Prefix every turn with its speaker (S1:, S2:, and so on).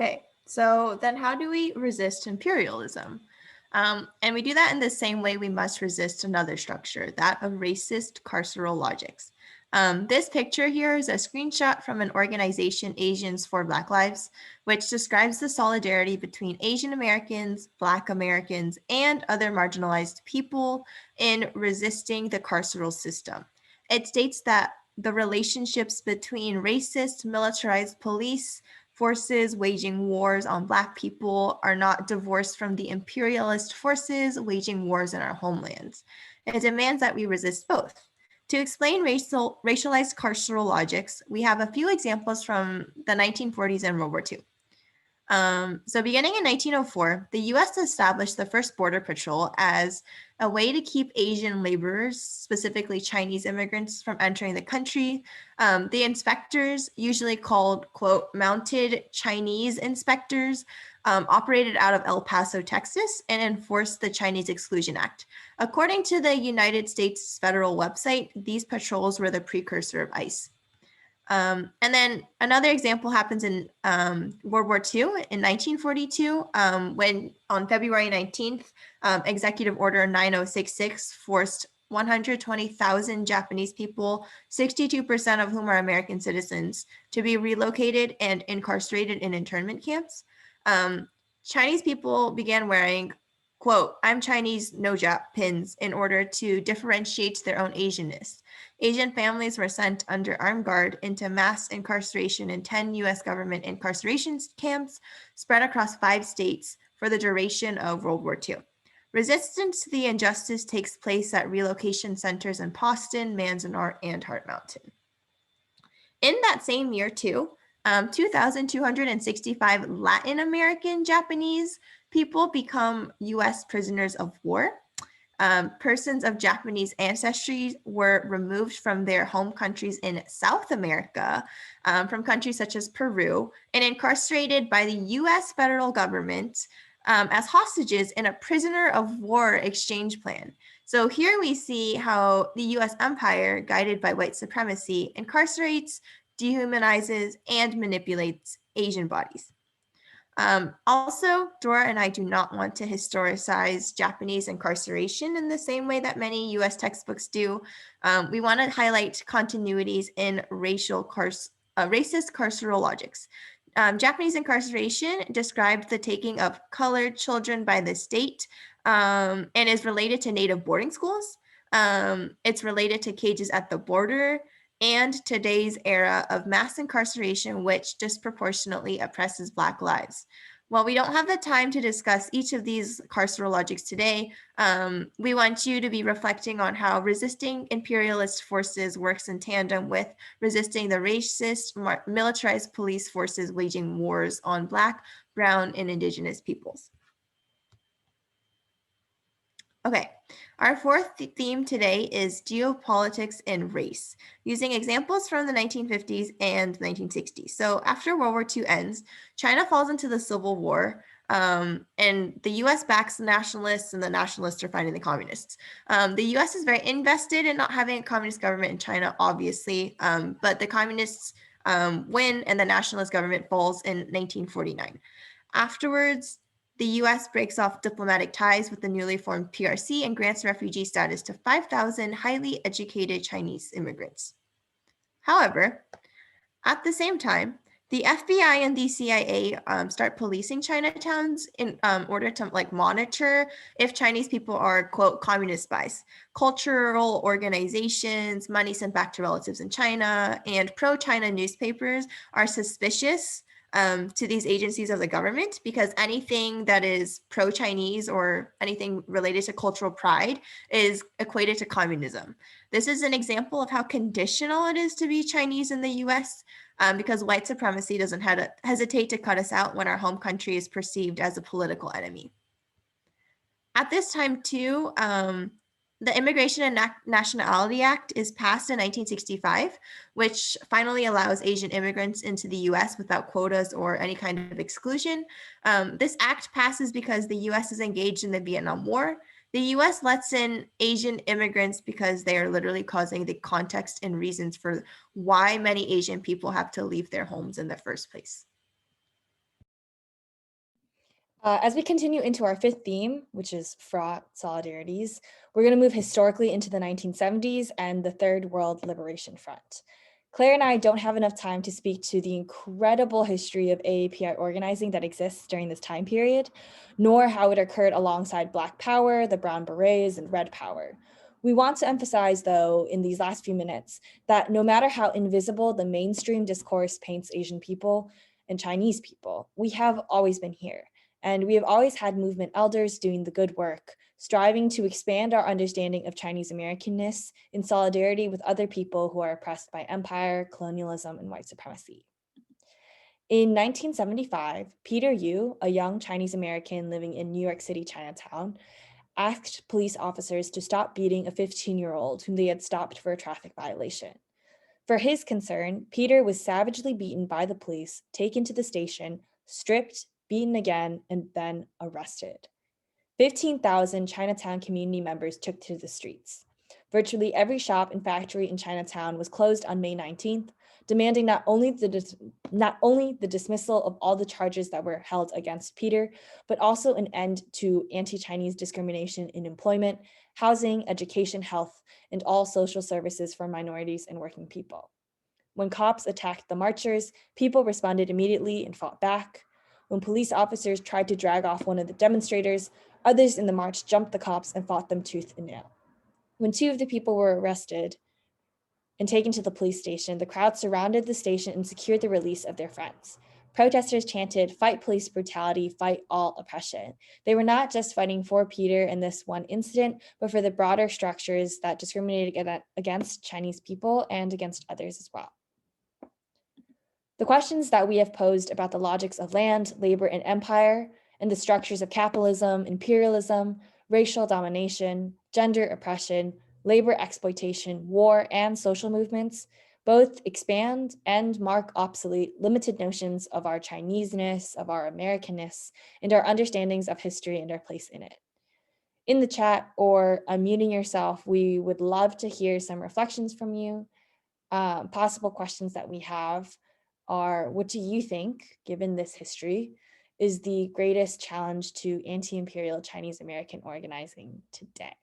S1: Okay, so then how do we resist imperialism? And we do that in the same way we must resist another structure, that of racist carceral logics. This picture here is a screenshot from an organization, Asians for Black Lives, which describes the solidarity between Asian Americans, Black Americans, and other marginalized people in resisting the carceral system. It states that the relationships between racist, militarized police forces waging wars on Black people are not divorced from the imperialist forces waging wars in our homelands. It demands that we resist both. To explain racialized carceral logics, we have a few examples from the 1940s and World War II. So beginning in 1904, the US established the first border patrol as a way to keep Asian laborers, specifically Chinese immigrants, from entering the country. The inspectors, usually called, quote, mounted Chinese inspectors, operated out of El Paso, Texas, and enforced the Chinese Exclusion Act. According to the United States federal website, these patrols were the precursor of ICE. And then another example happens in World War II in 1942, when on February 19th, Executive Order 9066 forced 120,000 Japanese people, 62% of whom are American citizens, to be relocated and incarcerated in internment camps. Chinese people began wearing, quote, I'm Chinese, no Jap pins in order to differentiate their own Asianness. Asian families were sent under armed guard into mass incarceration in 10 US government incarceration camps spread across 5 states for the duration of World War II. Resistance to the injustice takes place at relocation centers in Boston, Manzanar, and Hart Mountain. In that same year, too, 2,265 Latin American Japanese people become US prisoners of war. Persons of Japanese ancestry were removed from their home countries in South America, from countries such as Peru, and incarcerated by the US federal government as hostages in a prisoner of war exchange plan. So here we see how the US empire, guided by white supremacy, incarcerates, dehumanizes, and manipulates Asian bodies. Also, Dora and I do not want to historicize Japanese incarceration in the same way that many US textbooks do. We want to highlight continuities in racist carceral logics. Japanese incarceration described the taking of colored children by the state and is related to native boarding schools. It's related to cages at the border and today's era of mass incarceration, which disproportionately oppresses Black lives. While we don't have the time to discuss each of these carceral logics today, we want you to be reflecting on how resisting imperialist forces works in tandem with resisting the racist, militarized police forces waging wars on Black, Brown, and Indigenous peoples. Okay, our fourth theme today is geopolitics and race, using examples from the 1950s and 1960s. So after World War II ends, China falls into the Civil War, and the US backs the nationalists, and the nationalists are fighting the communists. The US is very invested in not having a communist government in China, obviously, but the communists win, and the nationalist government falls in 1949. Afterwards, the US breaks off diplomatic ties with the newly formed PRC and grants refugee status to 5,000 highly educated Chinese immigrants. However, at the same time, the FBI and the CIA start policing Chinatowns in order to monitor if Chinese people are, quote, communist spies. Cultural organizations, money sent back to relatives in China, and pro-China newspapers are suspicious to these agencies of the government because anything that is pro-Chinese or anything related to cultural pride is equated to communism. This is an example of how conditional it is to be Chinese in the US because white supremacy doesn't hesitate to cut us out when our home country is perceived as a political enemy. At this time, too, the Immigration and Nationality Act is passed in 1965, which finally allows Asian immigrants into the US without quotas or any kind of exclusion. This act passes because the US is engaged in the Vietnam War. The US lets in Asian immigrants because they are literally causing the context and reasons for why many Asian people have to leave their homes in the first place.
S2: As we continue into our fifth theme, which is fraught solidarities, we're going to move historically into the 1970s and the Third World Liberation Front. Claire and I don't have enough time to speak to the incredible history of AAPI organizing that exists during this time period, nor how it occurred alongside Black Power, the Brown Berets, and Red Power. We want to emphasize, though, in these last few minutes, that no matter how invisible the mainstream discourse paints Asian people and Chinese people, we have always been here. And we have always had movement elders doing the good work, striving to expand our understanding of Chinese Americanness in solidarity with other people who are oppressed by empire, colonialism, and white supremacy. In 1975, Peter Yu, a young Chinese American living in New York City, Chinatown, asked police officers to stop beating a 15-year-old whom they had stopped for a traffic violation. For his concern, Peter was savagely beaten by the police, taken to the station, stripped, beaten again, and then arrested. 15,000 Chinatown community members took to the streets. Virtually every shop and factory in Chinatown was closed on May 19th, demanding not only the dismissal of all the charges that were held against Peter, but also an end to anti-Chinese discrimination in employment, housing, education, health, and all social services for minorities and working people. When cops attacked the marchers, people responded immediately and fought back. When police officers tried to drag off one of the demonstrators, others in the march jumped the cops and fought them tooth and nail. When two of the people were arrested and taken to the police station, the crowd surrounded the station and secured the release of their friends. Protesters chanted, "Fight police brutality, fight all oppression." They were not just fighting for Peter in this one incident, but for the broader structures that discriminated against Chinese people and against others as well. The questions that we have posed about the logics of land, labor, and empire, and the structures of capitalism, imperialism, racial domination, gender oppression, labor exploitation, war, and social movements both expand and mark obsolete limited notions of our Chineseness, of our Americanness, and our understandings of history and our place in it. In the chat or unmuting yourself, we would love to hear some reflections from you. Possible questions that we have are, what do you think, given this history, is the greatest challenge to anti-imperial Chinese American organizing today?